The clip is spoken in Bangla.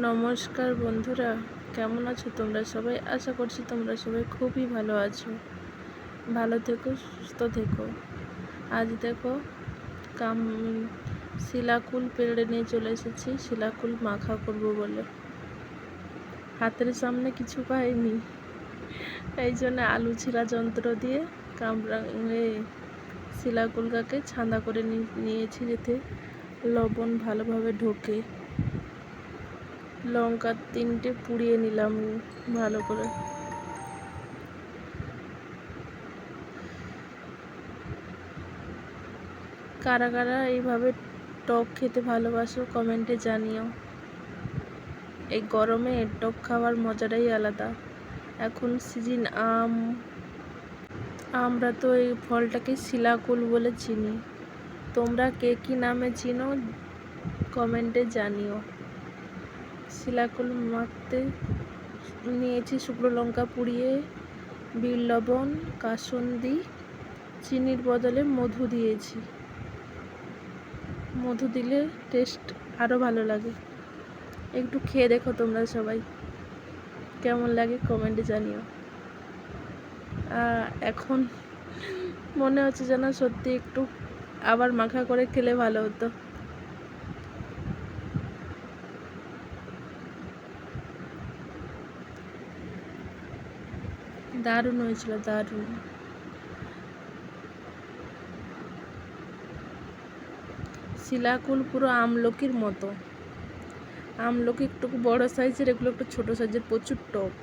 নমস্কার বন্ধুরা, কেমন আছো তোমরা সবাই? আশা করছি তোমরা সবাই খুবই ভালো আছো। ভালো থেকো, সুস্থ থেকো। আজ দেখো কাম শিলাকুল পেড়ে নিয়ে চলে এসেছি শিলাকুল মাখা করব বলে। হাতের সামনে কিছু পাইনি, এই জন্য আলু ছিলা যন্ত্র দিয়ে শিলাকুলটাকে ছাঁদা করে নিয়েছি যাতে লবণ ভালোভাবে ঢোকে। লঙ্কা 3টে পুড়িয়ে নিলাম ভালো করে। কারা কারা এইভাবে টক খেতে ভালোবাসো কমেন্টে জানিও। এই গরমে টক খাওয়ার মজাটাই আলাদা। এখন সিজন আম, আমরা তো এই ফলটাকে শিলাকুল বলে চিনি। তোমরা কে কী নামে চিনো কমেন্টে জানিও। শিলাকুল মাখতে নিয়েছি শুকনো লঙ্কা পুড়িয়ে, বিট লবণ, কাসুন্দি, চিনির বদলে মধু দিয়েছি। মধু দিলে টেস্ট আরও ভালো লাগে। একটু খেয়ে দেখো তোমরা সবাই, কেমন লাগে কমেন্টে জানিও। এখন মনে হচ্ছে যেন সত্যি একটু আবার মাখা করে খেলে ভালো হতো। দারুণ হয়েছিল, দারুণ। শিলাকুল পুরো আমলকির মতো। আমলকি একটু বড় সাইজের, এগুলো একটু ছোট সাইজের, প্রচুর টক।